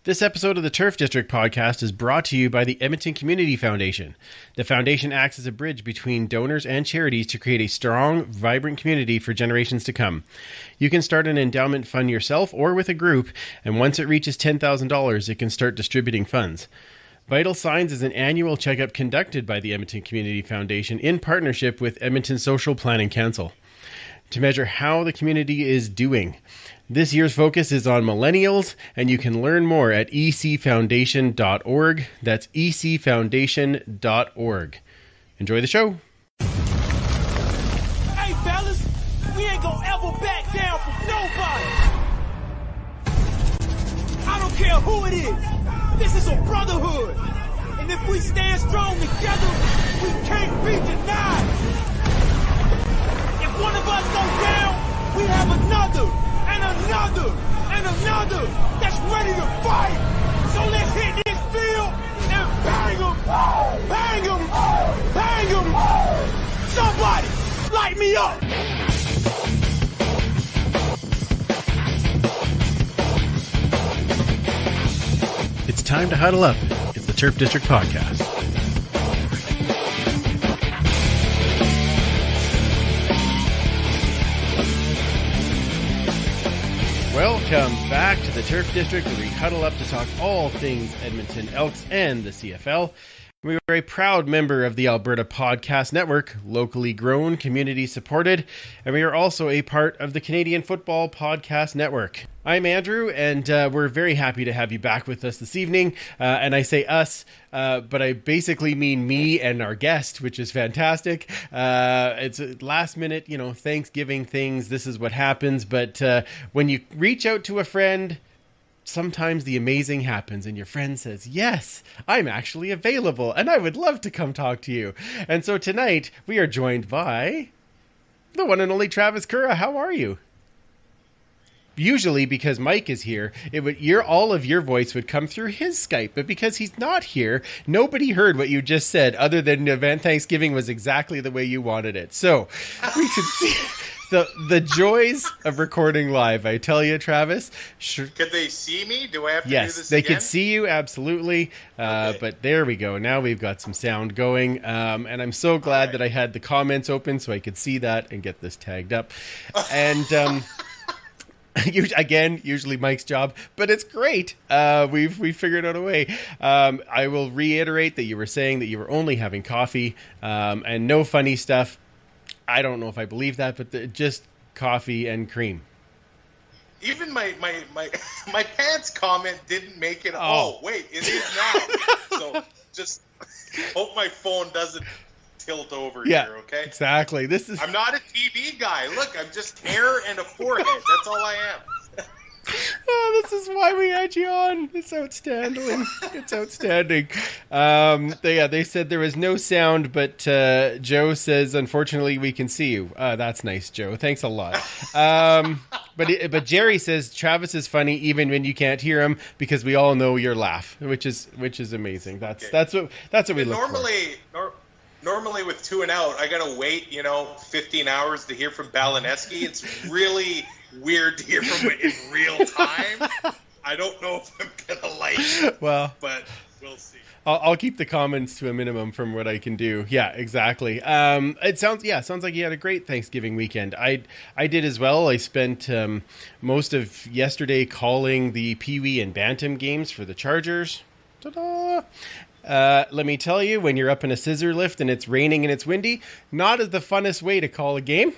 This episode of the Turf District podcast is brought to you by the Edmonton Community Foundation. The foundation acts as a bridge between donors and charities to create a strong, vibrant community for generations to come. You can start an endowment fund yourself or with a group, and once it reaches $10,000, it can start distributing funds. Vital Signs is an annual checkup conducted by the Edmonton Community Foundation in partnership with Edmonton Social Planning Council to measure how the community is doing. This year's focus is on millennials, and you can learn more at ecfoundation.org. That's ecfoundation.org. Enjoy the show. Hey, fellas, we ain't gonna ever back down from nobody. I don't care who it is. This is a brotherhood. And if we stand strong together, we can't be denied. If one of us goes down, we have another. And another, and another that's ready to fight. So let's hit this field and bang them, bang them, bang them. Somebody light me up. It's time to huddle up. It's the Turf District podcast. Welcome back to the Turf District, where we huddle up to talk all things Edmonton Elks and the CFL. We are a proud member of the Alberta Podcast Network, locally grown, community supported, and we are also a part of the Canadian Football Podcast Network. I'm Andrew, and we're very happy to have you back with us this evening. And I say us, but I basically mean me and our guest, which is fantastic. It's a last minute, Thanksgiving things. This is what happens. But when you reach out to a friend, sometimes the amazing happens and your friend says, yes, I'm actually available and I would love to come talk to you. And so tonight we are joined by the one and only Travis Cura. How are you? Usually, because Mike is here, all of your voice would come through his Skype, but because he's not here, nobody heard what you just said, other than event Thanksgiving was exactly the way you wanted it. So we can see the joys of recording live. I tell you, Travis. Could they see me? Do I have to do yes, this they again? could see you, absolutely. Okay. But there we go. Now we've got some sound going, and I'm so glad that I had the comments open so I could see that and get this tagged up. And again, usually Mike's job, but it's great. We've figured out a way. I will reiterate that you were saying that you were only having coffee and no funny stuff. I don't know if I believe that, but just coffee and cream. Even my pants comment didn't make it. Oh wait, it is now. So just hope my phone doesn't tilt over here, okay? Exactly. I'm not a TV guy. Look, I'm just hair and a forehead. That's all I am. Oh, this is why we had you on. It's outstanding. It's outstanding. They said there was no sound, but Joe says, unfortunately, we can see you. That's nice, Joe. Thanks a lot. But Jerry says Travis is funny even when you can't hear him because we all know your laugh, which is amazing. That's what we look for. Normally with 2 and Out, I gotta wait, 15 hours to hear from Balaneski. It's really weird to hear from it in real time. I don't know if I'm gonna like it, but we'll see. I'll keep the comments to a minimum from what I can do. Yeah, exactly. It sounds like you had a great Thanksgiving weekend. I did as well. I spent most of yesterday calling the Pee Wee and Bantam games for the Chargers. Ta-da! Let me tell you, when you're up in a scissor lift and it's raining and it's windy, not the funnest way to call a game.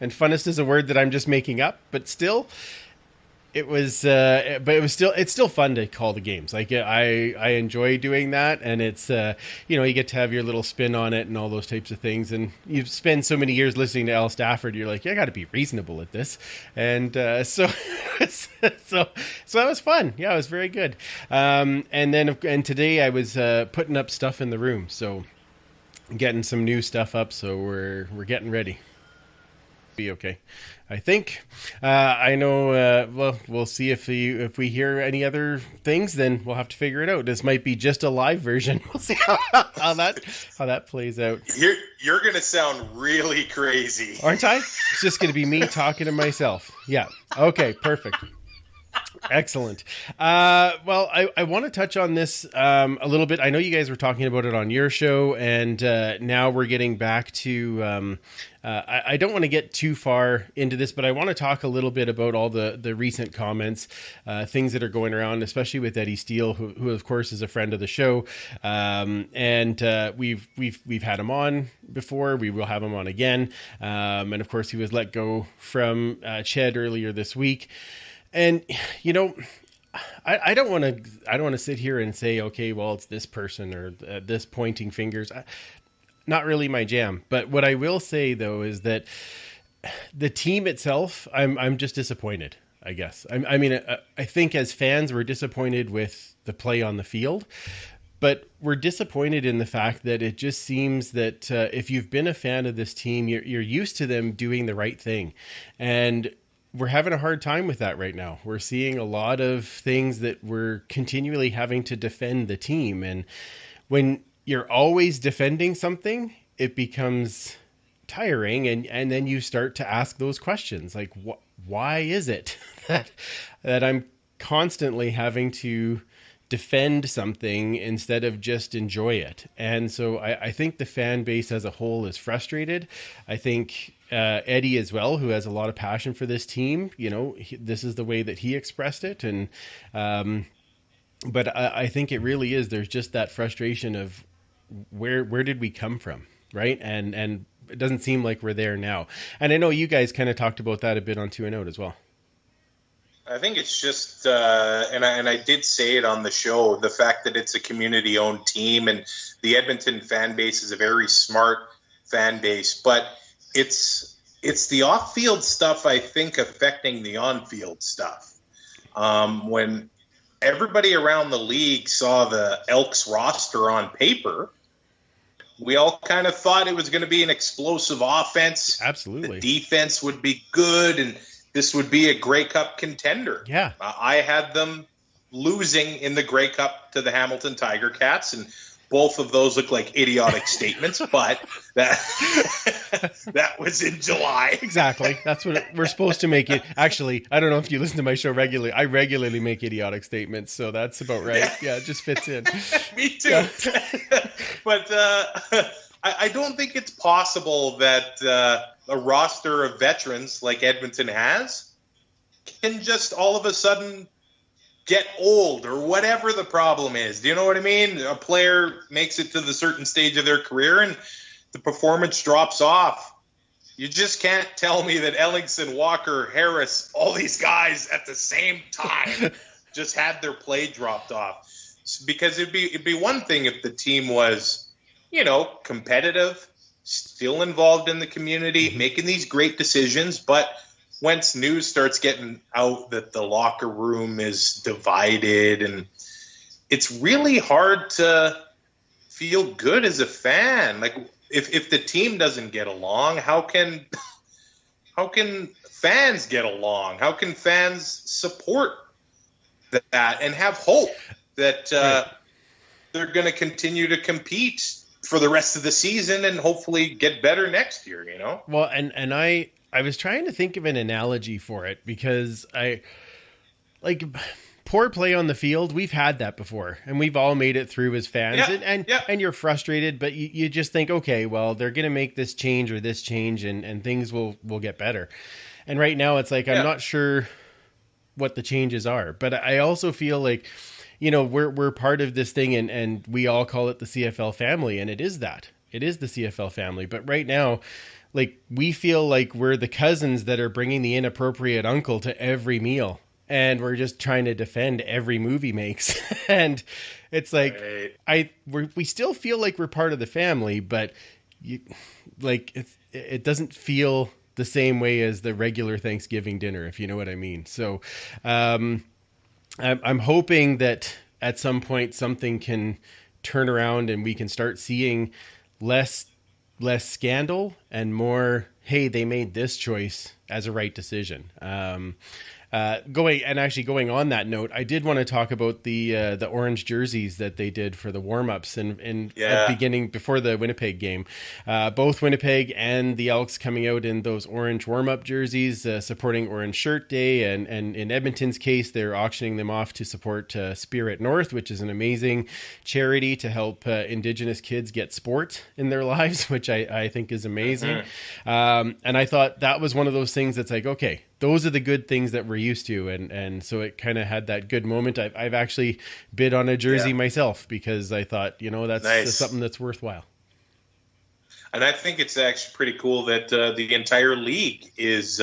And funnest is a word that I'm just making up, but still, it's still fun to call the games. Like I enjoy doing that, and it's you get to have your little spin on it and all those types of things. And you've spent so many years listening to Al Stafford, you're like, I got to be reasonable at this. And so that was fun. Yeah, it was very good. And today I was putting up stuff in the room, so getting some new stuff up. So we're getting ready. Be okay, I think. I know. We'll see if we hear any other things. Then we'll have to figure it out. This might be just a live version. We'll see how that plays out. You're gonna sound really crazy, aren't I? It's just gonna be me talking to myself. Yeah. Okay. Perfect. Excellent. Well, I want to touch on this a little bit. I know you guys were talking about it on your show, and now we're getting back to. I don't want to get too far into this, but I want to talk a little bit about all the recent comments, things that are going around, especially with Eddie Steele, who of course is a friend of the show, and we've had him on before. We will have him on again, and of course he was let go from Sched earlier this week. And I don't want to sit here and say, okay, well, it's this person or this pointing fingers. Not really my jam. But what I will say though is that the team itself, I'm just disappointed, I guess. I think as fans we're disappointed with the play on the field, but we're disappointed in the fact that it just seems that if you've been a fan of this team, you're used to them doing the right thing, and we're having a hard time with that right now. We're seeing a lot of things that we're continually having to defend the team. And when you're always defending something, it becomes tiring. And then you start to ask those questions like, why is it that I'm constantly having to defend something instead of just enjoy it? And so I think the fan base as a whole is frustrated. I think Eddie as well, who has a lot of passion for this team, this is the way that he expressed it. And but I think it really is, there's just that frustration of where did we come from, right? And it doesn't seem like we're there now. And I know you guys kind of talked about that a bit on 2 and Out as well. I think it's just, and I did say it on the show, the fact that it's a community-owned team, and the Edmonton fan base is a very smart fan base, but it's the off-field stuff, I think, affecting the on-field stuff. When everybody around the league saw the Elks roster on paper, we all kind of thought it was going to be an explosive offense. Absolutely. The defense would be good, and this would be a Grey Cup contender. Yeah. I had them losing in the Grey Cup to the Hamilton Tiger Cats, and both of those look like idiotic statements, but that was in July. Exactly. That's what we're supposed to make it. Actually, I don't know if you listen to my show regularly. I regularly make idiotic statements, so that's about right. Yeah, it just fits in. Me too. Yeah. But I don't think it's possible that a roster of veterans like Edmonton has can just all of a sudden get old or whatever the problem is. Do you know what I mean? A player makes it to the certain stage of their career and the performance drops off. You just can't tell me that Ellingson, Walker, Harris, all these guys at the same time just had their play dropped off. Because it'd be one thing if the team was, competitive, still involved in the community, making these great decisions, but once news starts getting out that the locker room is divided, and it's really hard to feel good as a fan. Like if the team doesn't get along, how can fans get along? How can fans support that and have hope that they're going to continue to compete for the rest of the season and hopefully get better next year, Well, and I was trying to think of an analogy for it, because poor play on the field, we've had that before, and we've all made it through as fans. Yeah, and you're frustrated, but you just think, okay, well, they're going to make this change or this change, and things will get better. And right now it's like, I'm not sure what the changes are, but I also feel like, we're part of this thing, and we all call it the CFL family, and it is that. It is the CFL family. But right now, we feel like we're the cousins that are bringing the inappropriate uncle to every meal, and we're just trying to defend every move he makes. And it's like, right. We still feel like we're part of the family, but it doesn't feel the same way as the regular Thanksgiving dinner, if you know what I mean. So I'm hoping that at some point something can turn around and we can start seeing less scandal and more, hey, they made this choice as a right decision. Going on that note, I did want to talk about the orange jerseys that they did for the warm-ups and at the beginning before the Winnipeg game. Both Winnipeg and the Elks coming out in those orange warm-up jerseys, supporting Orange Shirt Day, and in Edmonton's case, they're auctioning them off to support Spirit North, which is an amazing charity to help Indigenous kids get sport in their lives, which I think is amazing. And I thought that was one of those things that's like, okay, those are the good things that we're used to, and so it kind of had that good moment. I've actually bid on a jersey myself because I thought, that's something that's worthwhile. And I think it's actually pretty cool that the entire league is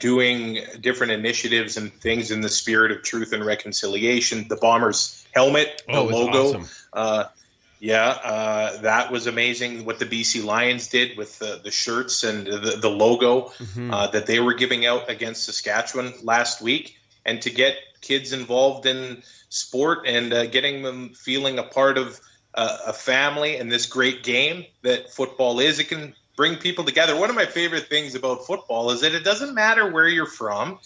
doing different initiatives and things in the spirit of truth and reconciliation. The Bombers helmet, the logo. Awesome. That was amazing what the BC Lions did with the shirts and the logo that they were giving out against Saskatchewan last week. And to get kids involved in sport and getting them feeling a part of a family and this great game that football is, it can bring people together. One of my favorite things about football is that it doesn't matter where you're from.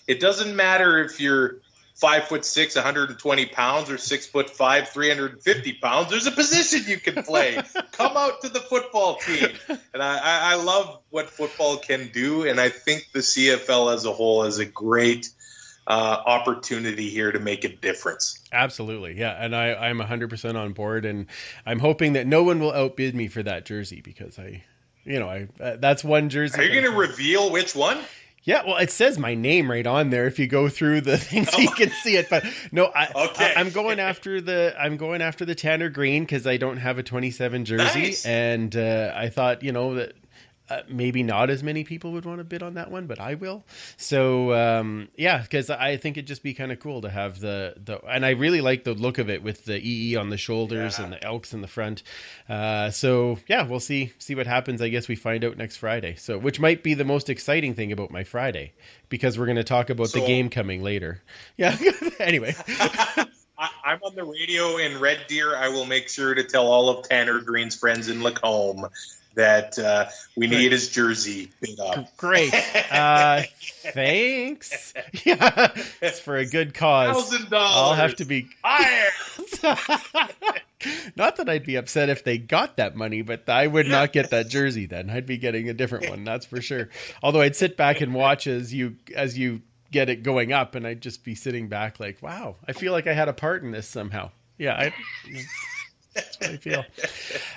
It doesn't matter if you're 5'6", 120 pounds, or 6'5", 350 pounds. There's a position you can play. Come out to the football team. And I love what football can do, and I think the CFL as a whole is a great opportunity here to make a difference. Absolutely, yeah. And I'm 100% on board, and I'm hoping that no one will outbid me for that jersey because that's one jersey. Are you going to reveal which one? Yeah, well, it says my name right on there. If you go through the things, you can see it. But no, I'm going after the Tanner Green because I don't have a 27 jersey, nice. And I thought that maybe not as many people would want to bid on that one, but I will. So because I think it'd just be kind of cool to have the and I really like the look of it with the EE on the shoulders and the Elks in the front. We'll see what happens. I guess we find out next Friday. So which might be the most exciting thing about my Friday because we're going to talk about the game coming later. Yeah. Anyway. I'm on the radio in Red Deer. I will make sure to tell all of Tanner Green's friends in Lacombe that we need his jersey bid up. Great. Thanks. Yeah, it's for a good cause. $1,000. I'll have to be hired. Not that I'd be upset if they got that money, but I would not get that jersey then. I'd be getting a different one, that's for sure. Although I'd sit back and watch as you get it going up, and I'd just be sitting back like, wow, I feel like I had a part in this somehow. Yeah, that's what I feel.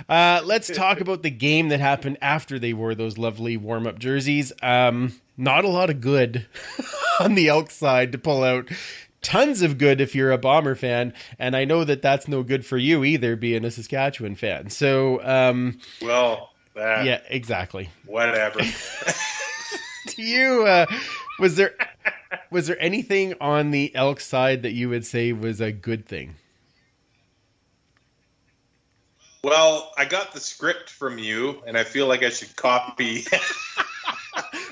Let's talk about the game that happened after they wore those lovely warm-up jerseys. Not a lot of good on the Elks side to pull out. Tons of good if you're a Bomber fan, and I know that that's no good for you either, being a Saskatchewan fan. So, yeah, exactly. Whatever. Do you? Was there anything on the Elks side that you would say was a good thing? Well, I got the script from you, and I feel like I should copy.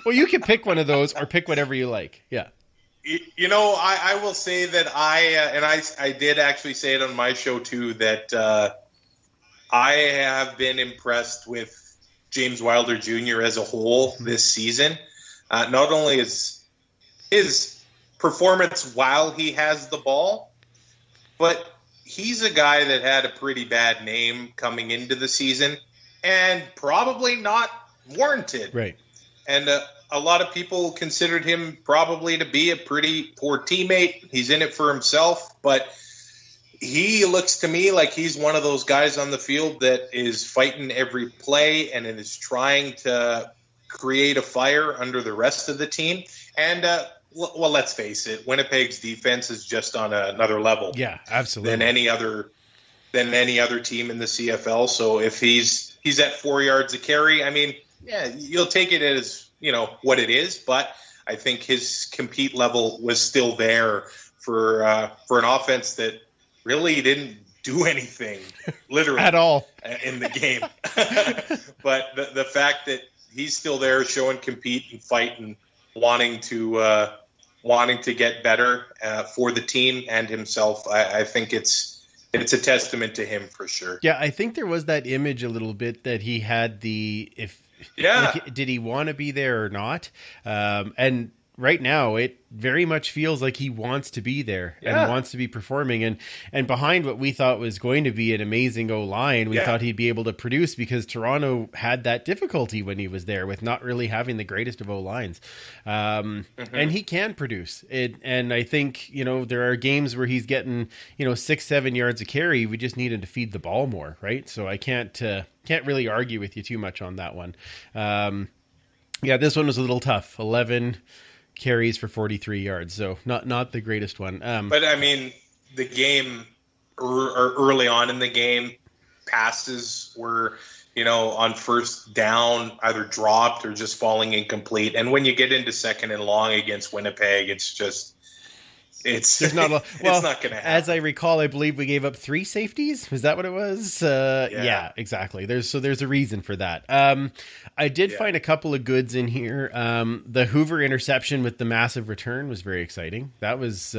Well, you can pick one of those or pick whatever you like. Yeah. I will say that I did actually say it on my show too, that I have been impressed with James Wilder Jr. as a whole this season. Not only is his performance while he has the ball, but he's a guy that had a pretty bad name coming into the season and probably not warranted. Right. And a lot of people considered him probably to be a pretty poor teammate. He's in it for himself, but he looks to me like he's one of those guys on the field that is fighting every play and is trying to create a fire under the rest of the team. And, well, let's face it, Winnipeg's defense is just on another level. Yeah, absolutely. Than any other team in the CFL. So if he's at 4 yards a carry, I mean, yeah, you'll take it as, what it is, but I think his compete level was still there for an offense that really didn't do anything, literally at all in the game. But the fact that he's still there, showing compete and fight and wanting to get better for the team and himself, I think it's a testament to him for sure. Yeah, I think there was that image a little bit that he had did he want to be there or not? And right now, it very much feels like he wants to be there and wants to be performing. And behind what we thought was going to be an amazing O-line, we thought he'd be able to produce because Toronto had that difficulty when he was there with not really having the greatest of O-lines. And he can produce it. And I think, there are games where he's getting, 6-7 yards a carry. We just need him to feed the ball more, right? So I can't really argue with you too much on that one. This one was a little tough. 11 carries for 43 yards, so not the greatest one. But I mean, the game early on in the game, passes were on first down either dropped or just falling incomplete. And when you get into second and long against Winnipeg, it's not going to happen. As I recall, I believe we gave up 3 safeties. Was that what it was? Yeah, exactly. There's a reason for that. I did find a couple of goods in here. The Hoover interception with the massive return was very exciting. That was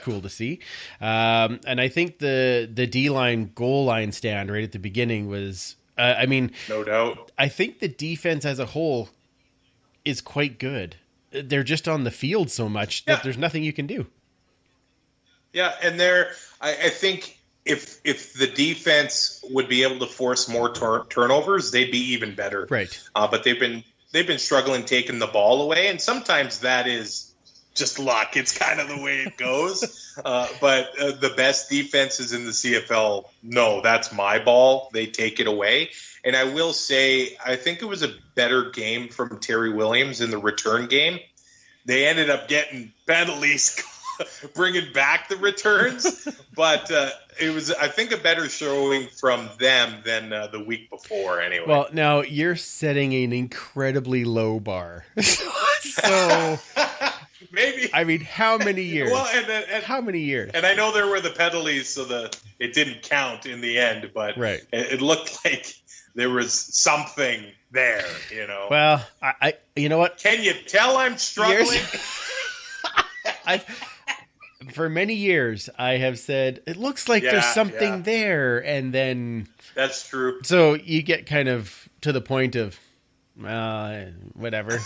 cool to see. And I think the D-line goal line stand right at the beginning was, no doubt. I think the defense as a whole is quite good. They're just on the field so much that there's nothing you can do. Yeah, and I think if the defense would be able to force more turnovers, they'd be even better. Right. But they've been struggling taking the ball away, and sometimes that is just luck. It's kind of the way it goes. But the best defenses in the CFL, no, that's my ball. They take it away. And I will say, I think it was a better game from Terry Williams in the return game. They ended up getting penalties bringing back the returns, but it was, I think, a better showing from them than the week before anyway. Well, now you're setting an incredibly low bar. So maybe. I mean, how many years? Well, and how many years? And I know there were the penalties, so it didn't count in the end, but it looked like there was something there, Well, I you know what? Can you tell I'm struggling? For many years, I have said, it looks like there's something there, and then... That's true. So you get kind of to the point of, whatever.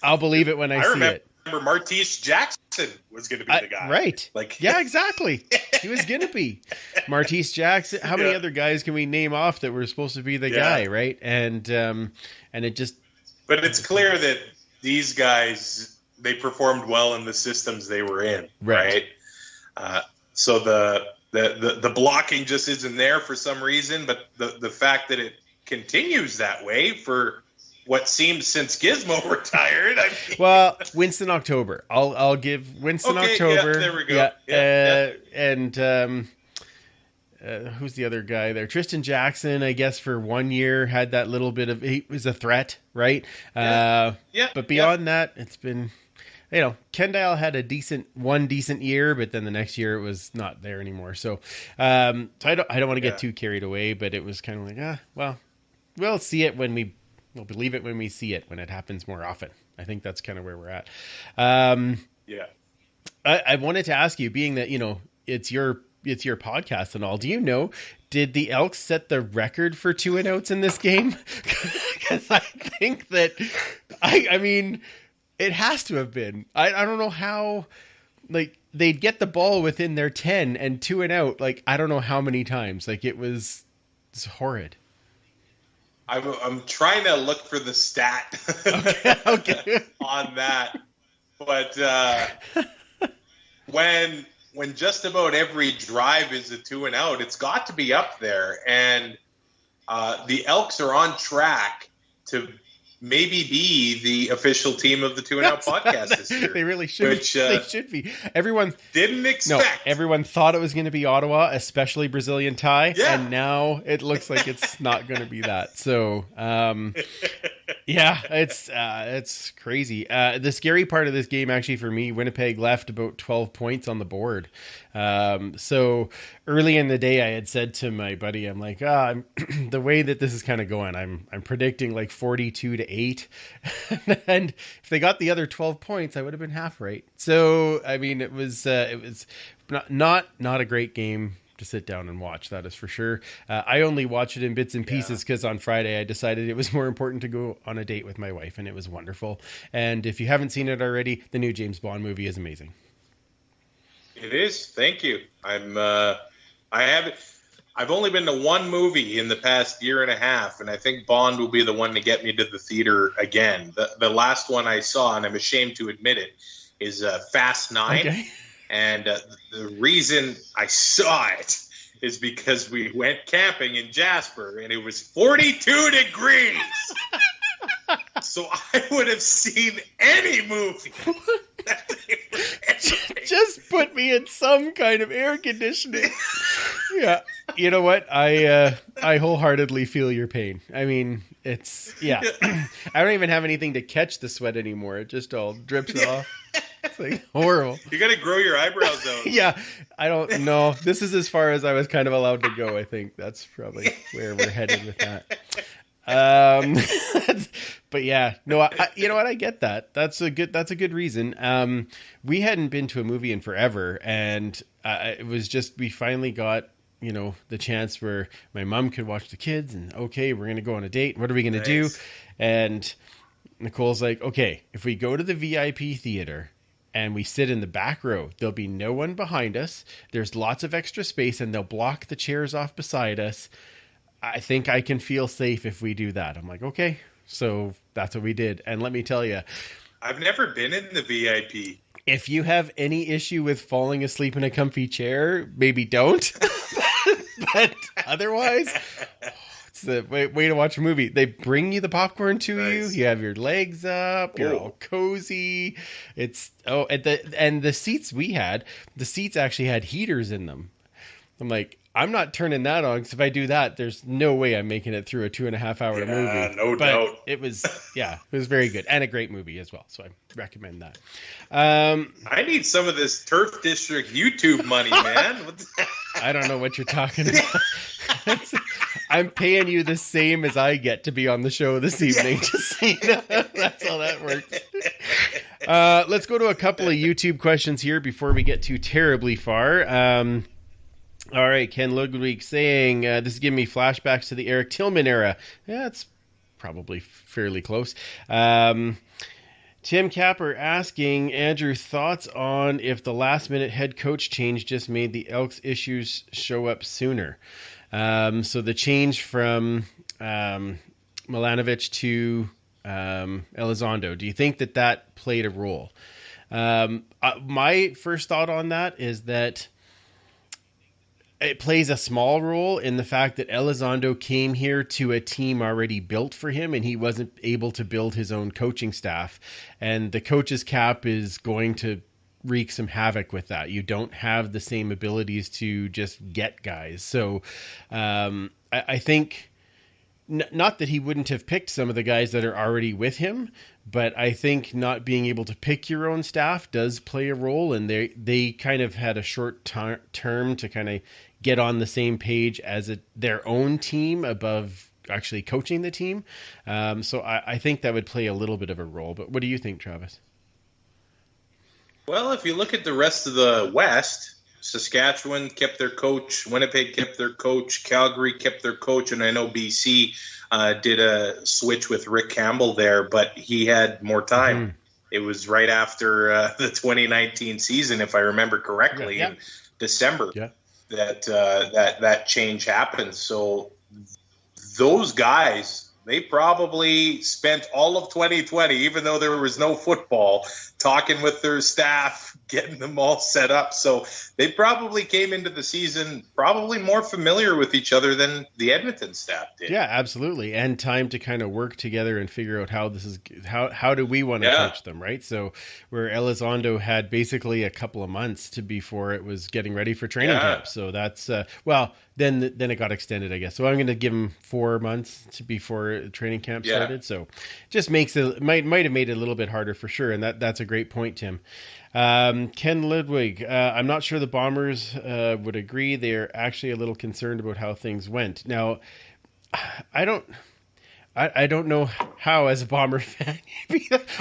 I'll believe it when I see it. I remember Martise Jackson was going to be the guy. Right. Yeah, exactly. He was going to be. Martise Jackson. How many other guys can we name off that were supposed to be the guy, right? And it just... But it's clear that these guys... They performed well in the systems they were in, right? So the blocking just isn't there for some reason, but the fact that it continues that way for what seems since Gizmo retired. Well, Winston October. I'll give Winston October. Yeah, there we go. And who's the other guy there? Tristan Jackson, I guess, for 1 year had that little bit of, he was a threat, right? But beyond that, it's been... Kendall had a decent year, but then the next year it was not there anymore. So, I don't want to get too carried away, but it was kind of like, we'll see it we'll believe it when we see it, when it happens more often. I think that's kind of where we're at. I wanted to ask you, being that, it's your podcast and all, did the Elks set the record for 2-and-outs in this game? Because I think that, I mean, it has to have been. I don't know how, they'd get the ball within their 10 and 2-and-out, I don't know how many times. It's horrid. I'm trying to look for the stat okay. on that. But when just about every drive is a 2-and-out, it's got to be up there. And the Elks are on track to maybe be the official team of the 2-and-Out podcast this year. They really should. They should be. Everyone didn't expect. No, everyone thought it was going to be Ottawa, especially Brazilian Tie, and now it looks like it's not going to be that. So, it's crazy. The scary part of this game, actually, for me, Winnipeg left about 12 points on the board. So early in the day, I had said to my buddy, I'm like, the way that this is kind of going, I'm predicting 42-8. And if they got the other 12 points, I would have been half right. So, I mean, it was not a great game to sit down and watch. That is for sure. I only watch it in bits and pieces because on Friday I decided it was more important to go on a date with my wife, and it was wonderful. And if you haven't seen it already, the new James Bond movie is amazing. It is. Thank you. I've only been to one movie in the past year and a half, and I think Bond will be the one to get me to the theater again. The last one I saw, and I'm ashamed to admit it, is Fast 9. Okay. And the reason I saw it is because we went camping in Jasper, and it was 42 degrees. So I would have seen any movie. Just put me in some kind of air conditioning. Yeah, you know what? I wholeheartedly feel your pain. I mean, it's I don't even have anything to catch the sweat anymore. It just all drips off. It's like horrible. You got to grow your eyebrows out. Yeah, I don't know. This is as far as I was kind of allowed to go. I think that's probably where we're headed with that. But yeah, no, you know what? I get that. That's a good reason. We hadn't been to a movie in forever, and it was just, we finally got, the chance where my mom could watch the kids, and okay, we're going to go on a date. What are we going to do? And Nicole's like, okay, if we go to the VIP theater and we sit in the back row, there'll be no one behind us. There's lots of extra space, and they'll block the chairs off beside us. I think I can feel safe if we do that. I'm like, okay. So that's what we did. And let me tell you, I've never been in the VIP. If you have any issue with falling asleep in a comfy chair, maybe don't. But otherwise, it's the way to watch a movie. They bring you the popcorn to you. You have your legs up. You're all cozy. And the seats we had, the seats actually had heaters in them. I'm like, I'm not turning that on, because if I do that, there's no way I'm making it through a 2.5 hour movie. No doubt. It was very good, and a great movie as well. So I recommend that. I need some of this Turf District YouTube money, man. I don't know what you're talking about. I'm paying you the same as I get to be on the show this evening. Just so you know, that's how that works. Let's go to a couple of YouTube questions here before we get too terribly far. All right, Ken Ludwig saying, this is giving me flashbacks to the Eric Tillman era. Yeah, it's probably fairly close. Tim Capper asking, Andrew, thoughts on if the last-minute head coach change just made the Elks issues show up sooner? So the change from Milanovic to Elizondo, do you think that played a role? My first thought on that is that it plays a small role in the fact that Elizondo came here to a team already built for him, and he wasn't able to build his own coaching staff. And the coach's cap is going to wreak some havoc with that. You don't have the same abilities to just get guys. So I think, not that he wouldn't have picked some of the guys that are already with him, but I think not being able to pick your own staff does play a role. And they kind of had a short term to kind of get on the same page as their own team above actually coaching the team. So I think that would play a little bit of a role. But what do you think, Travis? Well, if you look at the rest of the West, Saskatchewan kept their coach, Winnipeg kept their coach, Calgary kept their coach, and I know BC did a switch with Rick Campbell there, but he had more time. Mm-hmm. It was right after the 2019 season, if I remember correctly, in December. Yeah. That change happened. So those guys, they probably spent all of 2020, even though there was no football, talking with their staff, getting them all set up. So they probably came into the season probably more familiar with each other than the Edmonton staff did. Yeah, absolutely. And time to kind of work together and figure out how this is, how do we want to coach them, right? So where Elizondo had basically a couple of months before it was getting ready for training camp. So that's, then it got extended, I guess. So I'm going to give him 4 months before training camp started. So just makes it, might have made it a little bit harder for sure. And that's a great point, Tim. Ken Ludwig, I'm not sure the Bombers would agree. They're actually a little concerned about how things went. Now, I don't know how, as a Bomber fan,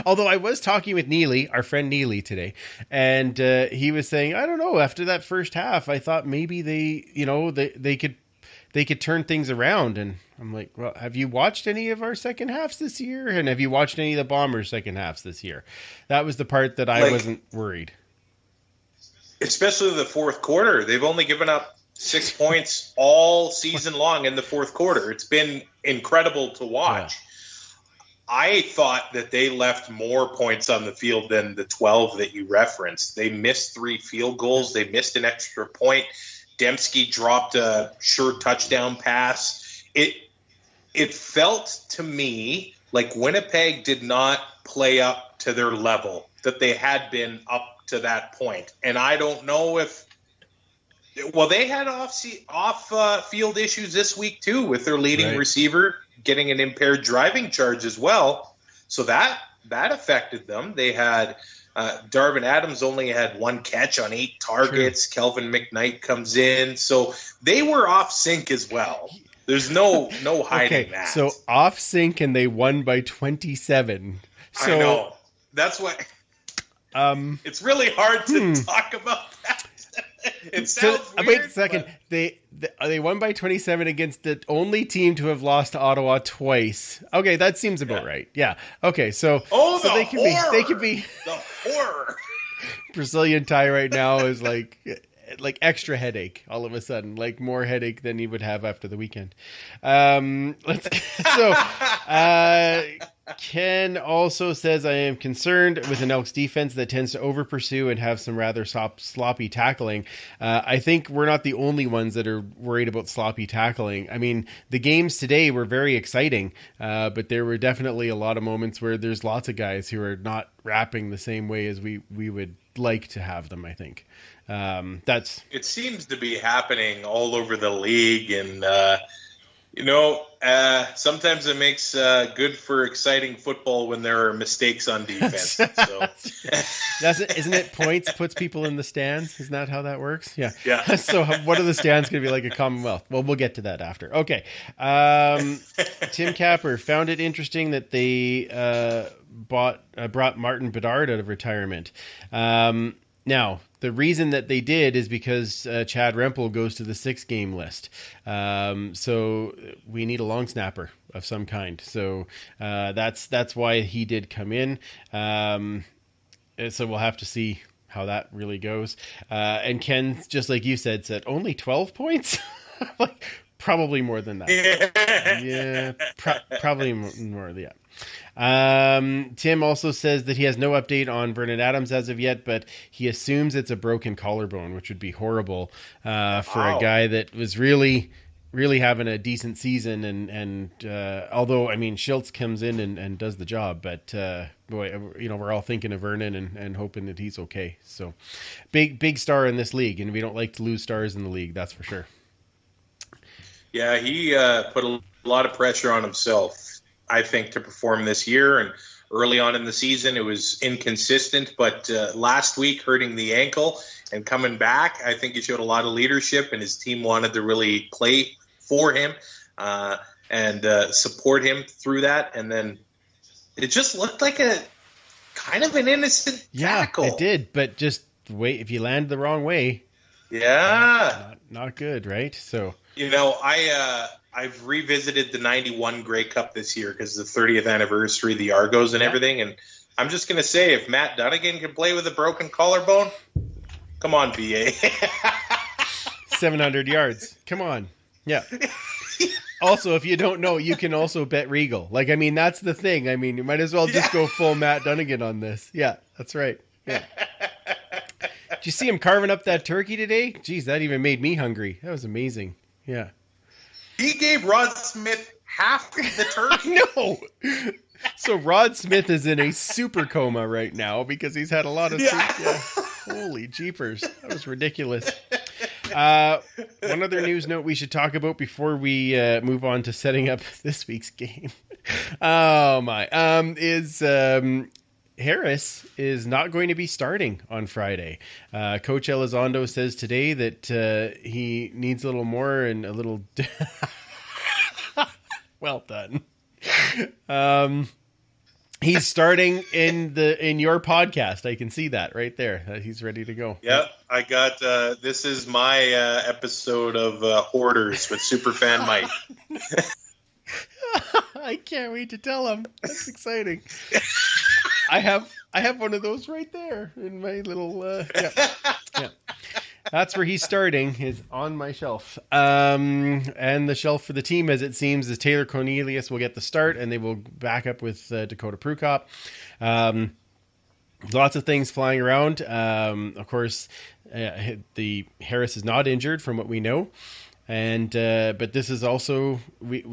although I was talking with Neely, our friend Neely, today, and he was saying, I don't know, after that first half, I thought maybe they could turn things around. And I'm like, well, have you watched any of our second halves this year? And have you watched any of the Bombers' second halves this year? That was the part that I wasn't worried. Especially the fourth quarter. They've only given up 6 points all season long in the fourth quarter. It's been incredible to watch. Yeah. I thought that they left more points on the field than the 12 that you referenced. They missed 3 field goals. They missed an extra point. Dembski dropped a sure touchdown pass. It felt to me like Winnipeg did not play up to their level that they had been up to that point. And I don't know if they had off-field issues this week too with their leading receiver getting an impaired driving charge as well. So that affected them. They had Darvin Adams only had 1 catch on 8 targets. True. Kelvin McKnight comes in. So they were off sync as well. There's no hiding that. So off sync, and they won by 27. So, I know. That's why it's really hard to talk about that. It sounds weird. Wait a second. They won by 27 against the only team to have lost to Ottawa twice. Okay, that seems about right. Yeah. Okay, so they could be the horror. Brazilian tie right now is like extra headache all of a sudden, like more headache than you would have after the weekend. Ken also says, I am concerned with an Elks defense that tends to over pursue and have some rather sloppy tackling. I think we're not the only ones that are worried about sloppy tackling. I mean, the games today were very exciting, but there were definitely a lot of moments where there's lots of guys who are not wrapping the same way as we would like to have them, I think. It seems to be happening all over the league, and sometimes it makes good for exciting football when there are mistakes on defense. So isn't it points puts people in the stands? Isn't that how that works? Yeah. So what are the stands going to be like a Commonwealth? Well, we'll get to that after. Okay. Tim Capper found it interesting that they brought Martin Bedard out of retirement. Now, the reason that they did is because Chad Rempel goes to the 6-game list. So we need a long snapper of some kind. So that's why he did come in. So we'll have to see how that really goes. And Ken, just like you said only 12 points? Like, probably more than that. Yeah, probably more. Yeah. Tim also says that he has no update on Vernon Adams as of yet, but he assumes it's a broken collarbone, which would be horrible for a guy that was really having a decent season. And although, I mean, Schultz comes in and does the job, but boy, we're all thinking of Vernon and hoping that he's okay. So big star in this league, and we don't like to lose stars in the league, that's for sure. Yeah, he put a lot of pressure on himself, I think, to perform this year. And early on in the season, it was inconsistent. But last week, hurting the ankle and coming back, I think he showed a lot of leadership, and his team wanted to really play for him and support him through that. And then it just looked like a kind of an innocent tackle. Yeah, it did. But just wait, if you land the wrong way, not good, right? So. I've revisited the 91 Grey Cup this year because the 30th anniversary of the Argos and everything. And I'm just going to say, if Matt Dunnigan can play with a broken collarbone, come on, BA. 700 yards. Come on. Yeah. Also, if you don't know, you can also bet Regal. Like, I mean, that's the thing. I mean, you might as well just go full Matt Dunnigan on this. Yeah, that's right. Yeah. Did you see him carving up that turkey today? Jeez, that even made me hungry. That was amazing. Yeah. He gave Rod Smith half the turkey. No. So Rod Smith is in a super coma right now because he's had a lot of turkey. Yeah. Holy jeepers. That was ridiculous. One other news note we should talk about before we move on to setting up this week's game. Oh my. Harris is not going to be starting on Friday. Coach Elizondo says today that he needs a little more and a little... Well done. He's starting in your podcast. I can see that right there. He's ready to go. Yep, I got. This is my episode of Hoarders with Superfan Mike. I can't wait to tell him. That's exciting. I have one of those right there in my little. Yeah. That's where he's starting, is on my shelf. And the shelf for the team, as it seems, is Taylor Cornelius will get the start, and they will back up with Dakota Prukop. Lots of things flying around. Of course, the Harris is not injured, from what we know. And but this is also,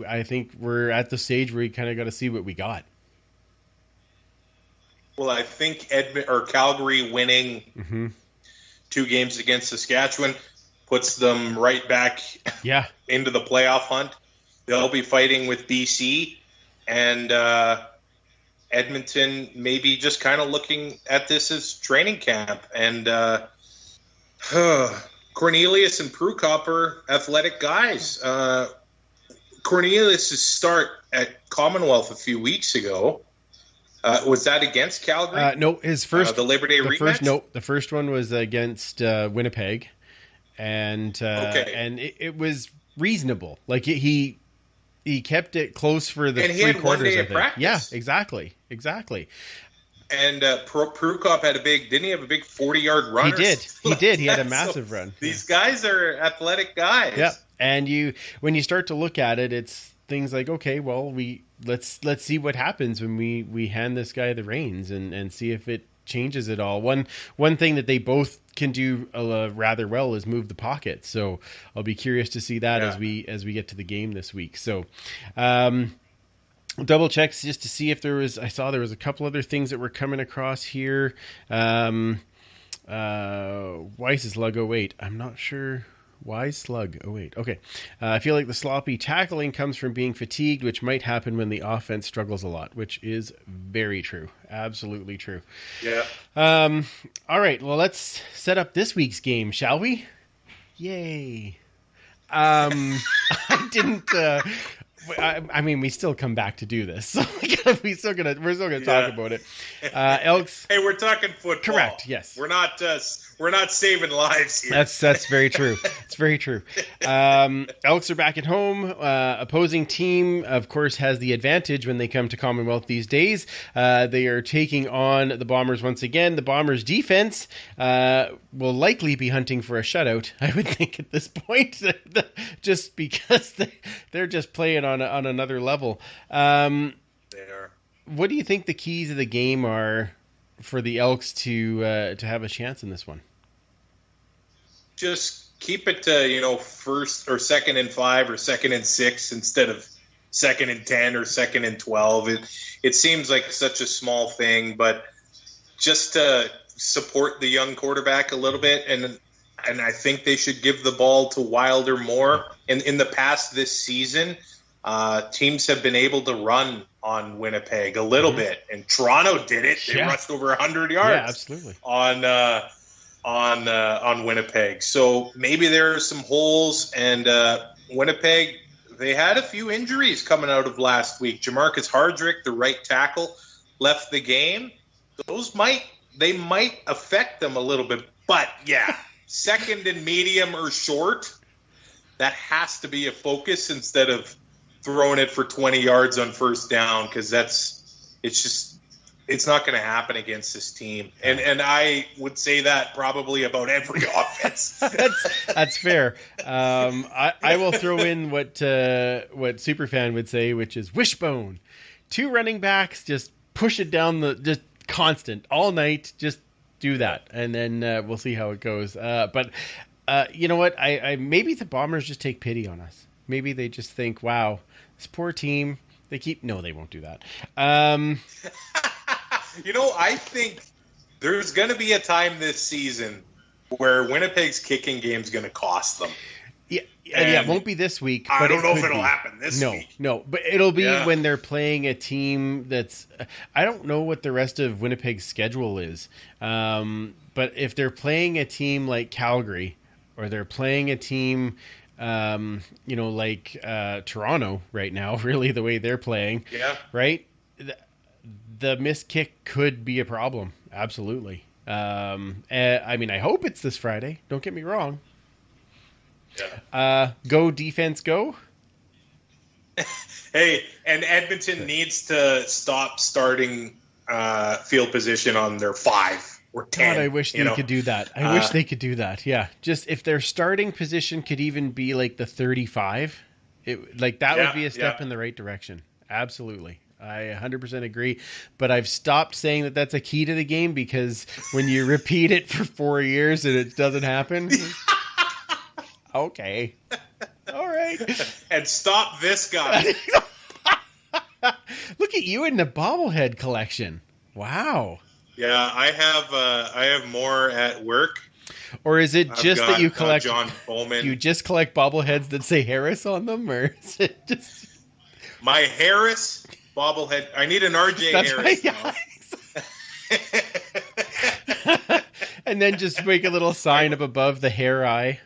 I think we're at the stage where we kind of got to see what we got. Well, I think Calgary winning 2 games against Saskatchewan puts them right back into the playoff hunt. They'll be fighting with BC, and Edmonton maybe just kind of looking at this as training camp. And Cornelius and Prukop are athletic guys. Cornelius' start at Commonwealth a few weeks ago, was that against Calgary? No, his first the Labor Day rematch. The first one was against Winnipeg, and it was reasonable. Like he kept it close for the 3 quarters. 1 day of practice. Yeah, exactly. And Prukop had didn't he have a big 40-yard run? He did. He had a massive run. These guys are athletic guys. Yeah, and when you start to look at it, it's things like, okay, well, let's see what happens when we hand this guy the reins and see if it changes it all. One thing that they both can do rather well is move the pocket. So I'll be curious to see that as we get to the game this week. So double checks just to see if I saw there was a couple other things that were coming across here. Weiss's lug 08. I'm not sure. Why slug? Oh, wait. Okay. I feel like the sloppy tackling comes from being fatigued, which might happen when the offense struggles a lot, which is very true. Absolutely true. Yeah. All right. Well, let's set up this week's game, shall we? Yay. I didn't... I mean, we still come back to do this, so we're still gonna talk about it. Elks. Hey, we're talking football. Correct. Yes. We're not saving lives here. That's very true. It's very true. Elks are back at home. Opposing team, of course, has the advantage when they come to Commonwealth these days. They are taking on the Bombers once again. The Bombers' defense will likely be hunting for a shutout, I would think, at this point, just because they're just playing on another level. They are. What do you think the keys of the game are for the Elks to have a chance in this one? Just keep it to, first or 2nd and 5 or 2nd and 6 instead of 2nd and 10 or 2nd and 12. It seems like such a small thing, but just to support the young quarterback a little bit, and I think they should give the ball to Wilder more. In the past this season, teams have been able to run on Winnipeg a little bit, and Toronto did it. They rushed over 100 yards. Yeah, absolutely. On Winnipeg. So maybe there are some holes, and Winnipeg, they had a few injuries coming out of last week. Jamarcus Hardrick, the right tackle, left the game. They might affect them a little bit, but yeah, 2nd and medium or short, that has to be a focus instead of throwing it for 20 yards on first down, because it's not going to happen against this team. And I would say that probably about every offense. That's fair. I will throw in what Superfan would say, which is wishbone. 2 running backs, just push it down just constant all night. Just do that, and then we'll see how it goes. But you know what? I maybe the Bombers just take pity on us. Maybe they just think, wow, this poor team. No, they won't do that. I think there's going to be a time this season where Winnipeg's kicking game is going to cost them. Yeah, it won't be this week. I don't know if it'll happen this week. No, but it'll be when they're playing a team that's... I don't know what the rest of Winnipeg's schedule is, but if they're playing a team like Calgary, or they're playing a team like Toronto right now, really the way they're playing. Yeah. Right? The missed kick could be a problem. Absolutely. I hope it's this Friday. Don't get me wrong. Yeah. Go defense, go. Hey, and Edmonton needs to stop starting field position on their 5 or 10. God, I wish they could do that. I wish they could do that. Yeah, just if their starting position could even be like the 35, would be a step in the right direction. Absolutely. I 100% agree, but I've stopped saying that that's a key to the game because when you repeat it for 4 years and it doesn't happen, okay, all right. And stop this guy. Look at you in the bobblehead collection. Wow. Yeah, I have more at work. Or is it just that you collect John Bowman? You just collect bobbleheads that say Harris on them, or is it just my Harris bobblehead? I need an RJ Harris now. And then just make a little sign up above the hair eye.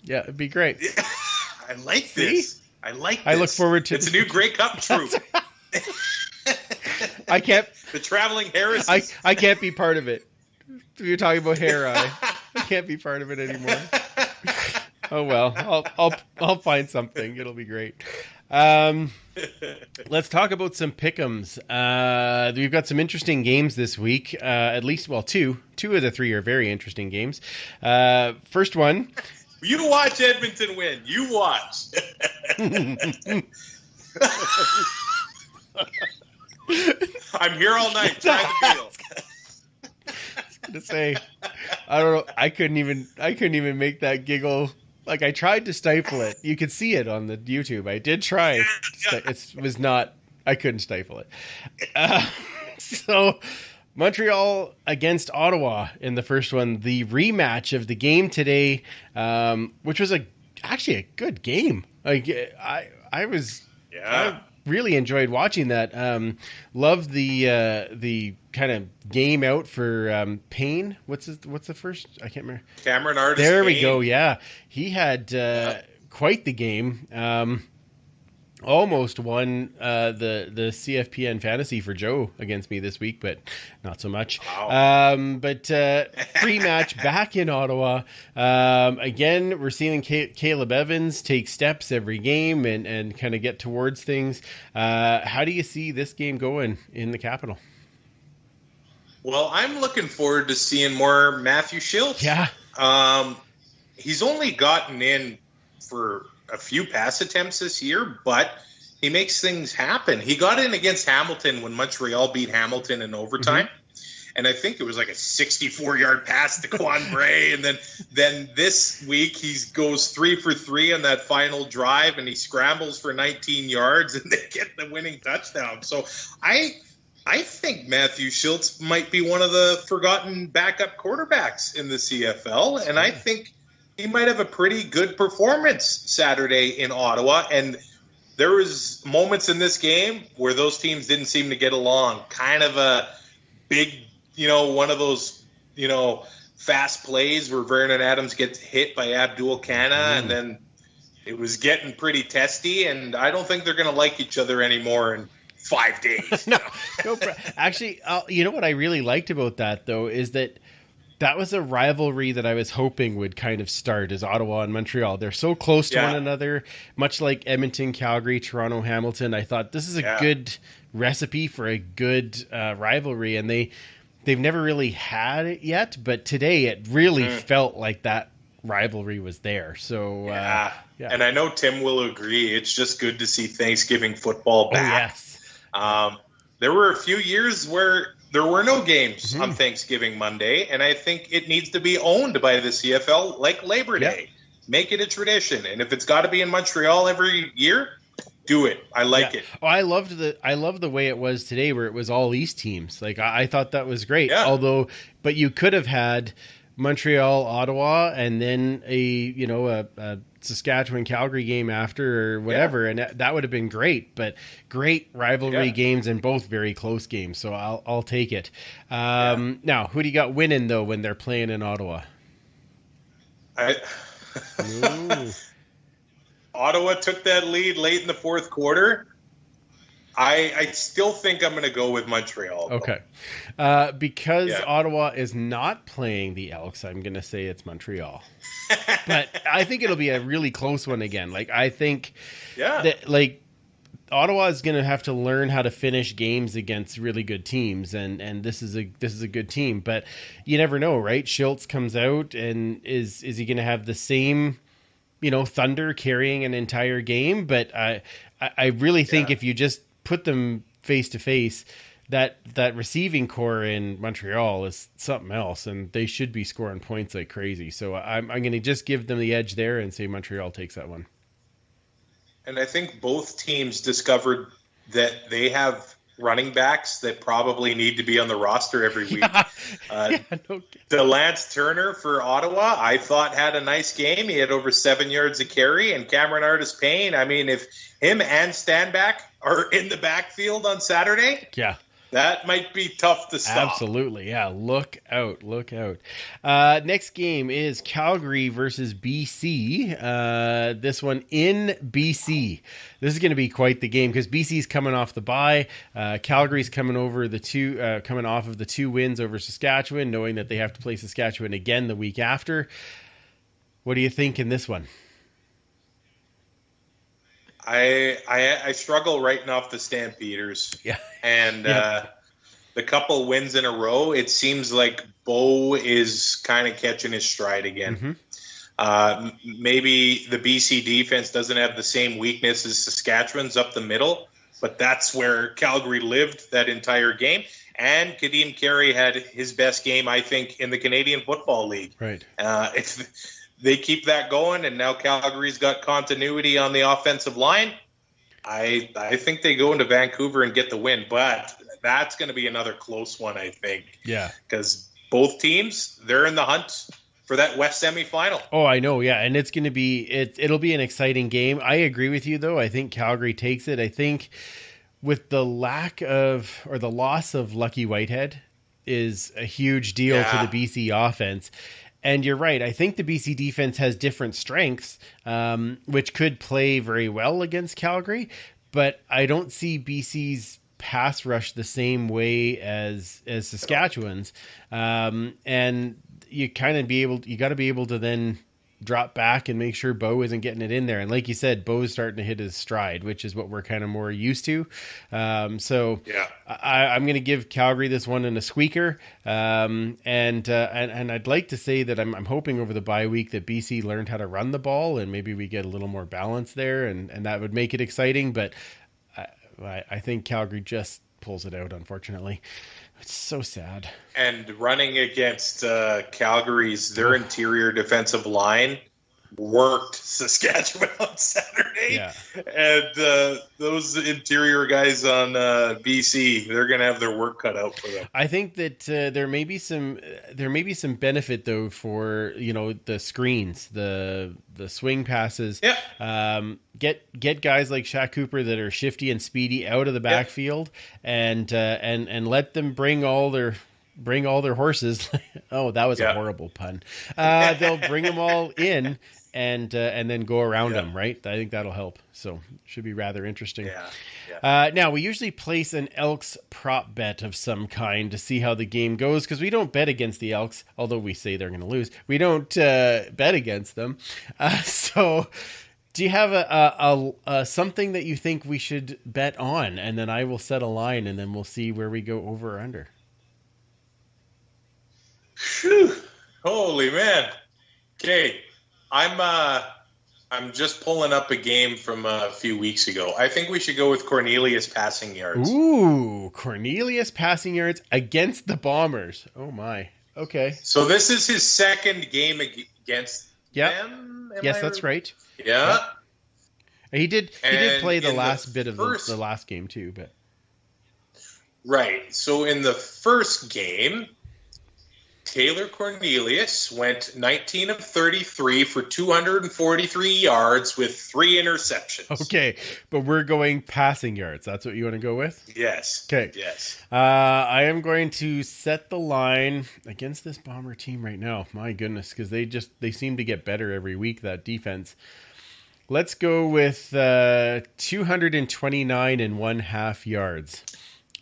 Yeah, it'd be great. I like this. I like this. I look forward to it's a new Grey Cup troop. I can't. The traveling Harris. I can't be part of it. You're talking about hair eye. I can't be part of it anymore. Oh well, I'll find something. It'll be great. Let's talk about some PickEms. We've got some interesting games this week. At least, well, two of the 3 are very interesting games. First one. You watch Edmonton win. You watch. I'm here all night trying to feel. I was gonna say, I don't know. I couldn't even make that giggle. Like, I tried to stifle it. You could see it on the YouTube. I did try. It was not. I couldn't stifle it. So, Montreal against Ottawa in the first one, the rematch of the game today, which was actually a good game. Like, I really enjoyed watching that. Loved the kind of game out for Payne. What's the first? I can't remember. Cameron Artis. There Payne. we go. Yeah, he had quite the game. Almost won the CFPN fantasy for Joe against me this week, but not so much. Wow. Pre-match back in Ottawa. Again, we're seeing Caleb Evans take steps every game and kind of get towards things. How do you see this game going in the Capital? Well, I'm looking forward to seeing more Matthew Schiltz. Yeah. He's only gotten in for a few pass attempts this year, but he makes things happen. He got in against Hamilton when Montreal beat Hamilton in overtime. Mm-hmm. And I think it was like a 64-yard pass to Quan Bray. And then this week he goes 3 for 3 on that final drive, and he scrambles for 19 yards, and they get the winning touchdown. So I think Matthew Schiltz might be one of the forgotten backup quarterbacks in the CFL, and I think he might have a pretty good performance Saturday in Ottawa. And there was moments in this game where those teams didn't seem to get along. Kind of a big, one of those, fast plays where Vernon Adams gets hit by Abdul Kana, and then it was getting pretty testy. And I don't think they're going to like each other anymore in 5 days. No. Actually, you know what I really liked about that, though, is that was a rivalry that I was hoping would kind of start as Ottawa and Montreal. They're so close to one another, much like Edmonton, Calgary, Toronto, Hamilton. I thought this is a good recipe for a good rivalry, and they've never really had it yet, but today it really felt like that rivalry was there. So and I know Tim will agree. It's just good to see Thanksgiving football back. Oh, yes. There were a few years where there were no games on Thanksgiving Monday, and I think it needs to be owned by the CFL like Labor Day. Make it a tradition, and if it's got to be in Montreal every year, do it. I like it. Oh, I loved the way it was today, where it was all East teams. Like I thought that was great. Yeah. But you could have had Montreal, Ottawa, and then a Saskatchewan, Calgary game after or whatever, and that would have been great. But great rivalry games and both very close games, so I'll take it. Now, who do you got winning though when they're playing in Ottawa? Ottawa took that lead late in the fourth quarter. I still think I'm going to go with Montreal. Okay. Because Ottawa is not playing the Elks, I'm going to say it's Montreal. But I think it'll be a really close one again. Like, I think that, like, Ottawa is going to have to learn how to finish games against really good teams, and this is a good team. But you never know, right? Schultz comes out, and is he going to have the same, thunder carrying an entire game? But I really think if you just put them face to face, that receiving core in Montreal is something else, and they should be scoring points like crazy. So I'm going to just give them the edge there and say Montreal takes that one. And I think both teams discovered that they have running backs that probably need to be on the roster every week. The Lance Turner for Ottawa, I thought had a nice game. He had over 7 yards of carry, and Cameron Artis-Payne. I mean, if him and Standback are in the backfield on Saturday, that might be tough to stop. Absolutely, yeah. Look out. Next game is Calgary versus BC. This one in BC. This is going to be quite the game because BC's coming off the bye. Calgary's coming off of the 2 wins over Saskatchewan, knowing that they have to play Saskatchewan again the week after. What do you think in this one? I struggle writing off the Stampeders. And the couple wins in a row, it seems like Bo is kind of catching his stride again. Maybe the BC defense doesn't have the same weakness as Saskatchewan's up the middle, but that's where Calgary lived that entire game. And Kadeem Carey had his best game, I think, in the Canadian Football League. Right. If they keep that going, and now Calgary's got continuity on the offensive line, I think they go into Vancouver and get the win. But that's going to be another close one, I think. Yeah. Because both teams, they're in the hunt for that West semifinal. Oh, I know, yeah. And it's going to be it'll be an exciting game. I agree with you, though. I think Calgary takes it. I think with the loss of Lucky Whitehead is a huge deal to the BC offense. And you're right. I think the BC defense has different strengths, which could play very well against Calgary. But I don't see BC's pass rush the same way as Saskatchewan's. And you got to be able to then drop back and make sure Bo isn't getting it in there. And like you said, Bo's starting to hit his stride, which is what we're kind of more used to. I'm going to give Calgary this one in a squeaker. And I'd like to say that I'm hoping over the bye week that BC learned how to run the ball and maybe we get a little more balance there and that would make it exciting. But I think Calgary just pulls it out, unfortunately. It's so sad. And running against Calgary's, their interior defensive line worked Saskatchewan on Saturday. Yeah. And those interior guys on BC, they're going to have their work cut out for them. I think that there may be some benefit though for the screens, the swing passes. Yeah. Get guys like Shaq Cooper that are shifty and speedy out of the backfield, and let them bring all their horses. Oh, that was a horrible pun. They'll bring them all in and then go around them, right? I think that'll help. So should be rather interesting. Yeah. Now, we usually place an Elks prop bet of some kind to see how the game goes because we don't bet against the Elks, although we say they're going to lose. We don't bet against them. So do you have a something that you think we should bet on? And then I will set a line, and then we'll see where we go over or under. Whew. Holy man. Okay. I'm just pulling up a game from a few weeks ago. I think we should go with Cornelius passing yards. Ooh, Cornelius passing yards against the Bombers. Oh my. Okay. So this is his second game against them? Yes, that's right. Yeah. He did play the last bit of the last game too, but right. So in the first game, Taylor Cornelius went 19 of 33 for 243 yards with 3 interceptions. Okay, but we're going passing yards. That's what you want to go with? Yes. Okay. Yes. I am going to set the line against this Bomber team right now. My goodness, because they seem to get better every week, that defense. Let's go with 229.5 yards.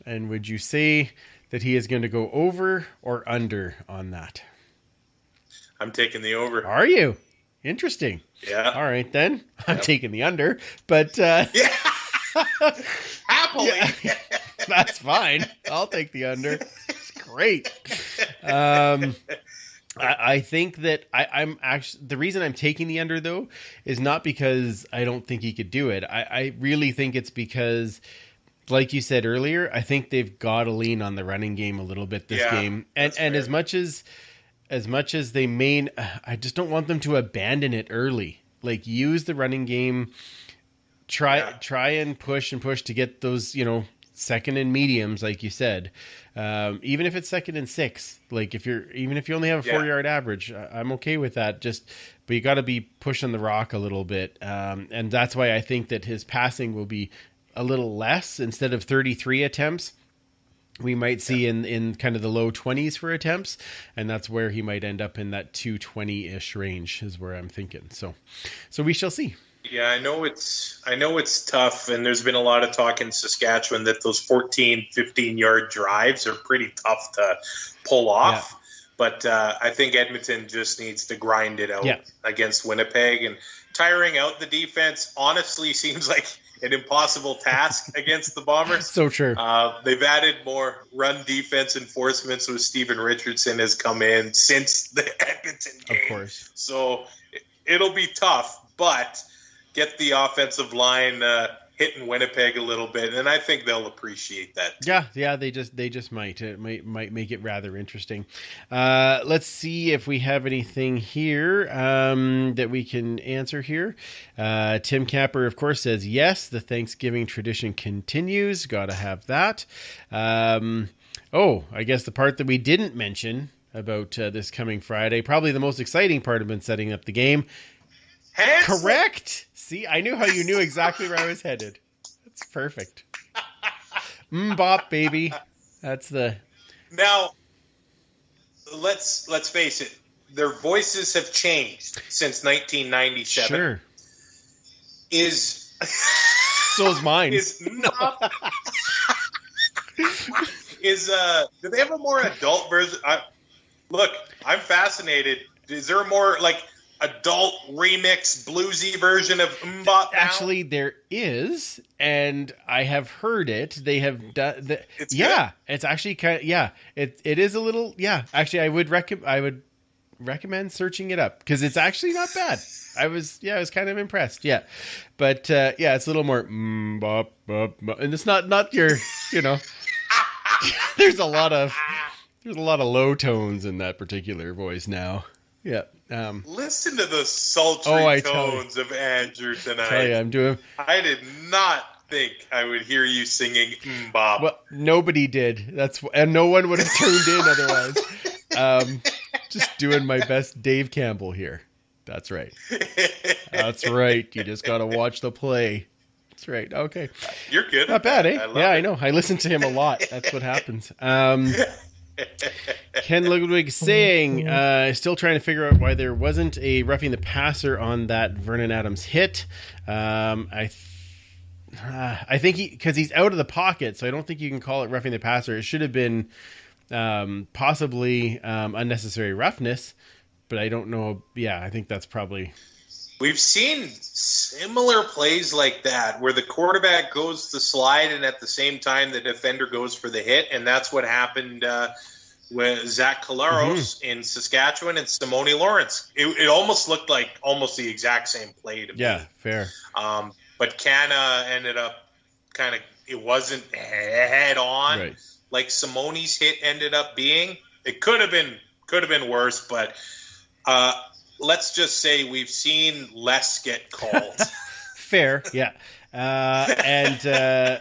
And would you say that he is going to go over or under on that? I'm taking the over. Are you? Interesting. Yeah. All right, then. I'm taking the under. But yeah. Happily. Yeah. That's fine. I'll take the under. It's great. I think that I'm actually, the reason I'm taking the under though is not because I don't think he could do it. I really think it's because, like you said earlier, I think they've got to lean on the running game a little bit this game. And as much as they may, I just don't want them to abandon it early. Like, use the running game, try and push to get those, second and mediums, like you said. Even if it's 2nd and 6, like even if you only have a 4-yard average, I'm okay with that. But you got to be pushing the rock a little bit. And that's why I think that his passing will be a little less. Instead of 33 attempts, we might see in kind of the low 20s for attempts. And that's where he might end up in that 220-ish range is where I'm thinking. So we shall see. Yeah, I know it's tough, and there's been a lot of talk in Saskatchewan that those 14, 15-yard drives are pretty tough to pull off. Yeah. But I think Edmonton just needs to grind it out against Winnipeg. And tiring out the defense honestly seems like an impossible task against the Bombers. So true. They've added more run defense enforcements with Steven Richardson has come in since the Edmonton game. Of course. So it'll be tough, but get the offensive line hitting Winnipeg a little bit, and I think they'll appreciate that. Yeah, they just might. It might make it rather interesting. Let's see if we have anything here that we can answer here. Tim Capper, of course, says yes. The Thanksgiving tradition continues. Got to have that. I guess the part that we didn't mention about this coming Friday, probably the most exciting part of setting up the game. Handsome. Correct. See, I knew how you knew exactly where I was headed. That's perfect. Bop, baby. That's the. Now, let's face it. Their voices have changed since 1997. Sure. So is mine. Do they have a more adult version? Look, I'm fascinated. Is there a more adult remix bluesy version of Mbop now? Actually, there is, and I have heard it. They have done it's good. It's actually kind of, it is a little, actually I would recommend searching it up because it's actually not bad. I was kind of impressed. But it's a little more bop, bop, bop. And it's not your, there's a lot of low tones in that particular voice now. Yeah. Listen to the sultry tones of Andrew tonight. I did not think I would hear you singing Mbop. Well, nobody did. And no one would have tuned in otherwise. Just doing my best Dave Campbell here. That's right. That's right. You just got to watch the play. That's right. Okay. You're good. Not bad, eh? I it. know. I listen to him a lot. That's what happens. Ken Ludwig saying, still trying to figure out why there wasn't a roughing the passer on that Vernon Adams hit. I think because he's out of the pocket, so I don't think you can call it roughing the passer. It should have been possibly unnecessary roughness, but I don't know. Yeah, I think that's probably. We've seen similar plays like that where the quarterback goes to slide and at the same time the defender goes for the hit, and that's what happened with Zach Collaros in Saskatchewan and Simone Lawrence. It almost looked like almost the exact same play to me. Yeah, fair. But Canna ended up it wasn't head on like Simone's hit ended up being. It could have been worse, but let's just say we've seen less get called. Fair, yeah. And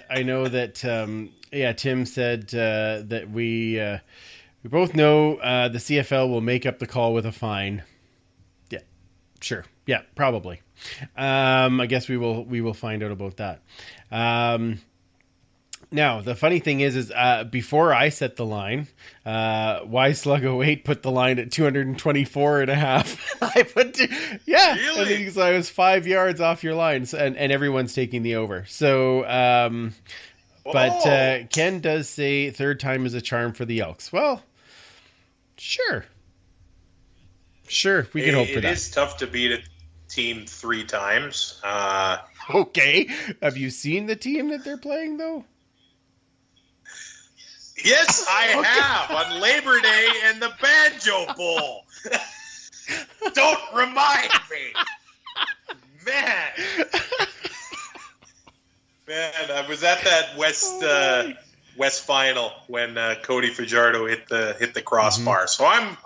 I know that, Tim said that we both know the CFL will make up the call with a fine. Yeah, sure. Yeah, probably. I guess we will find out about that. Now, the funny thing is before I set the line, YSlug08 put the line at 224.5. I put, Really? because I was 5 yards off your line, and everyone's taking the over. So, but Ken does say third time is a charm for the Elks. Well, sure, we can hope for that. It is tough to beat a team 3 times. Okay, have you seen the team that they're playing though? Yes, I have on Labor Day and the Banjo Bowl. Don't remind me, man. I was at that West final when Cody Fajardo hit the crossbar. So I'm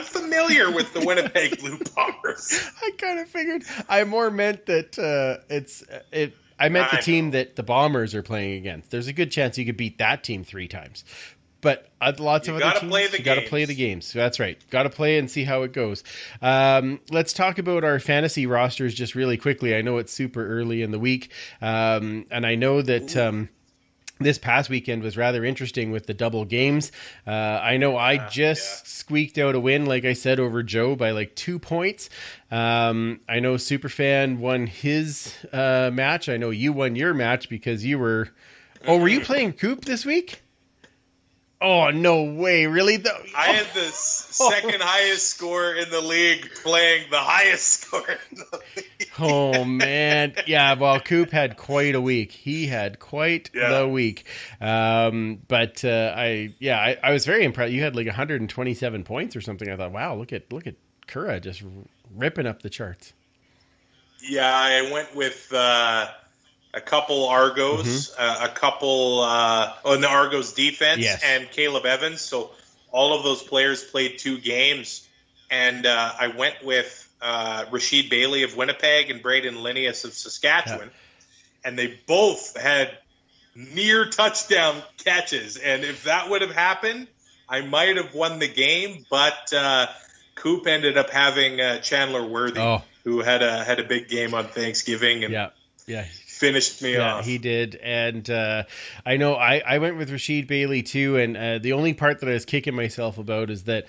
familiar with the Winnipeg Blue Bombers. I kind of figured. I more meant that I meant the team that the Bombers are playing against. There's a good chance you could beat that team 3 times. But lots of other teams, you got to play the games. That's right. Got to play and see how it goes. Let's talk about our fantasy rosters just really quickly. I know it's super early in the week, and I know that this past weekend was rather interesting with the double games. I know I just squeaked out a win, like I said, over Joe by like 2 points. I know Superfan won his match. I know you won your match because you were... Oh, were you playing Coop this week? Oh, no way. Really? I had the second highest score in the league playing the highest score in the league. Oh, man. Yeah, well, Coop had quite a week. He had quite the week. But I was very impressed. You had like 127 points or something. I thought, wow, look at Kura just ripping up the charts. Yeah, I went with a couple Argos, a couple on the Argos defense, and Caleb Evans. So all of those players played 2 games, and I went with Rashid Bailey of Winnipeg and Braden Linnaeus of Saskatchewan, and they both had near touchdown catches. And if that would have happened, I might have won the game. But Coop ended up having Chandler Worthy, who had a big game on Thanksgiving, and finished me off. He did. And I know I went with Rashid Bailey too, and the only part that I was kicking myself about is that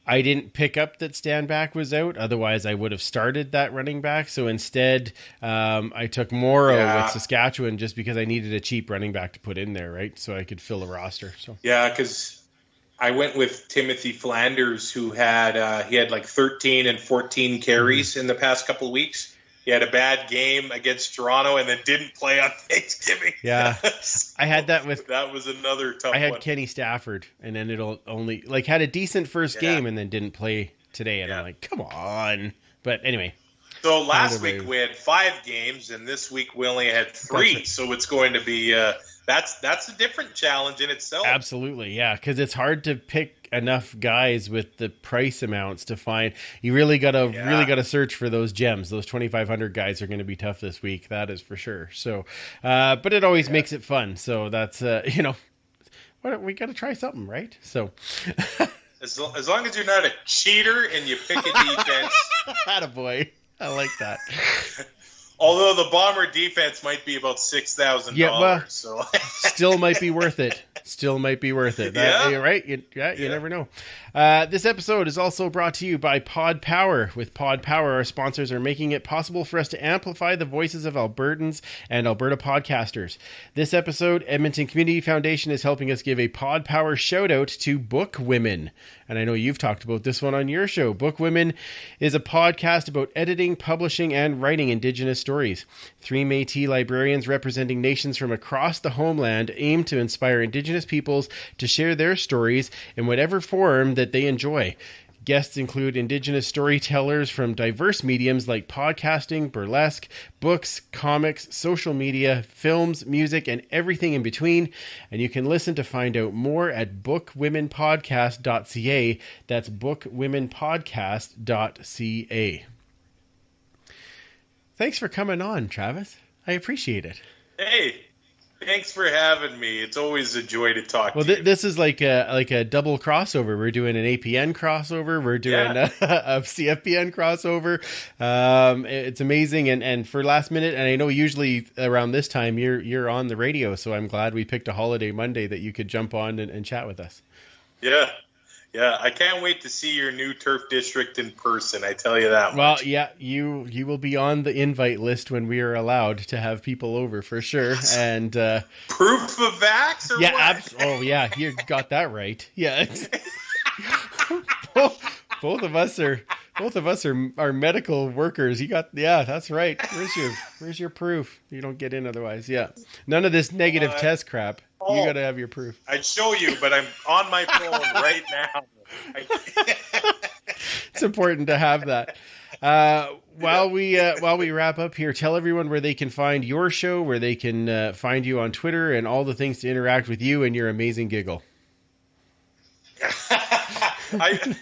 I didn't pick up that Stanback was out. Otherwise, I would have started that running back. So instead, I took Morrow with Saskatchewan just because I needed a cheap running back to put in there, right? So I could fill a roster. So because I went with Timothy Flanders, who had he had like 13 and 14 carries in the past couple of weeks. He had a bad game against Toronto and then didn't play on Thanksgiving. Yeah. I had that with... That was another tough one. I had Kenny Stafford, and then it'll only... Like, had a decent first game and then didn't play today. And I'm like, come on. But anyway. So last week we had 5 games, and this week we only had 3. Right. So it's going to be... That's a different challenge in itself. Absolutely, yeah, because it's hard to pick enough guys with the price amounts to find. You really gotta search for those gems. Those 2,500 guys are going to be tough this week. That is for sure. So, but it always makes it fun. So that's we got to try something, right? So, as long as you're not a cheater and you pick a defense, attaboy. I like that. Although the Bomber defense might be about $6,000. Yeah, well, so. Still might be worth it. Right? You never know. This episode is also brought to you by Pod Power. With Pod Power, our sponsors are making it possible for us to amplify the voices of Albertans and Alberta podcasters. This episode, Edmonton Community Foundation is helping us give a Pod Power shout out to Book Women. And I know you've talked about this one on your show. Book Women is a podcast about editing, publishing, and writing Indigenous stories. 3 Métis librarians representing nations from across the homeland aim to inspire Indigenous peoples to share their stories in whatever form that they enjoy. Guests include Indigenous storytellers from diverse mediums like podcasting, burlesque, books, comics, social media, films, music, and everything in between. And you can listen to find out more at bookwomenpodcast.ca. That's bookwomenpodcast.ca. Thanks for coming on, Travis. I appreciate it. Hey, Thanks for having me. It's always a joy to talk to you. This is like a double crossover. We're doing an APN crossover. We're doing a CFPN crossover. It's amazing. And for last minute, and I know usually around this time you're on the radio, so I'm glad we picked a holiday Monday that you could jump on and chat with us. Yeah, I can't wait to see your new turf district in person. I tell you that much. Well, yeah, you will be on the invite list when we are allowed to have people over for sure. And proof of vax or what? Yeah, you got that right. Yeah, both of us are medical workers. That's right. Where's your proof? You don't get in otherwise. Yeah, none of this negative test crap. You got to have your proof. I'd show you, but I'm on my phone right now. It's important to have that. While we wrap up here, tell everyone where they can find your show, where they can find you on Twitter, and all the things to interact with you and your amazing giggle. I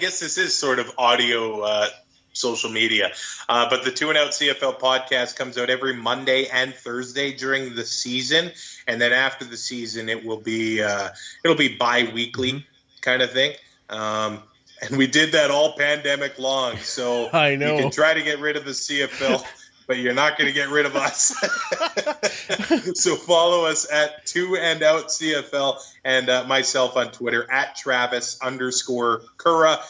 guess this is sort of audio social media. But the 2 and Out CFL podcast comes out every Monday and Thursday during the season. And then after the season, it'll be bi-weekly kind of thing. And we did that all pandemic long. So I know. You can try to get rid of the CFL, but you're not going to get rid of us. So follow us at 2 and Out CFL and myself on Twitter at Travis_Currah, Currah.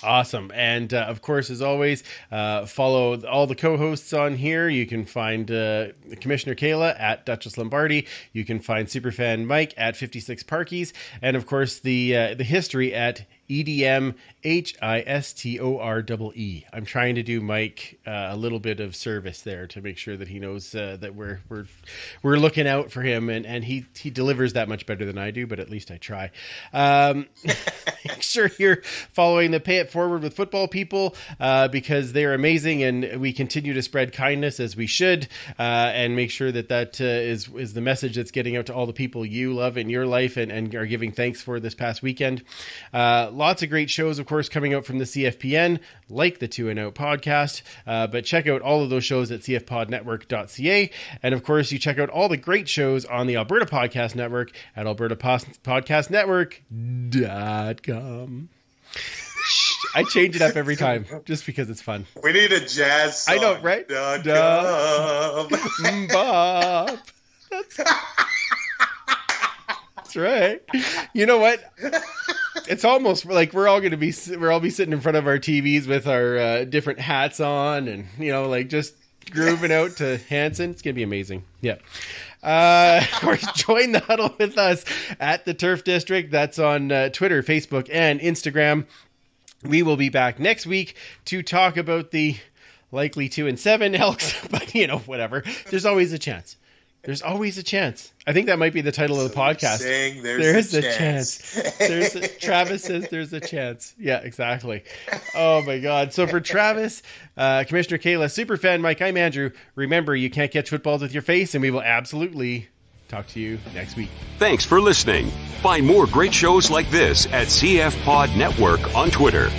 Awesome. And of course, as always, follow all the co-hosts on here. You can find Commissioner Kayla at Duchess Lombardi. You can find Superfan Mike at 56 Parkies. And of course, the history at EDM HISTOREE. I'm trying to do Mike a little bit of service there to make sure that he knows that we're looking out for him, and he delivers that much better than I do, but at least I try. Make sure you're following the Pay It Forward with Football people because they're amazing, and we continue to spread kindness as we should, and make sure that is the message that's getting out to all the people you love in your life and are giving thanks for this past weekend. Lots of great shows, of course, coming out from the CFPN, like the 2 and Out podcast, but check out all of those shows at cfpodnetwork.ca, and of course, you check out all the great shows on the Alberta Podcast Network at albertapodcastnetwork.com. I change it up every time just because it's fun. We need a jazz song. I know, right? Bop. That's right. You know what? It's almost like we'll all be sitting in front of our TVs with our different hats on, and like just grooving out to Hanson. It's gonna be amazing. Yeah. Of course, join the huddle with us at the Turf District. That's on Twitter, Facebook, and Instagram. We will be back next week to talk about the likely 2-7 Elks, but whatever. There's always a chance. There's always a chance. I think that might be the title of the podcast. There's a chance. Travis says there's a chance. Yeah, exactly. Oh my God. So for Travis, Commissioner Kayla, Superfan Mike, I'm Andrew. Remember, you can't catch footballs with your face, and we will absolutely talk to you next week. Thanks for listening. Find more great shows like this at CF Pod Network on Twitter.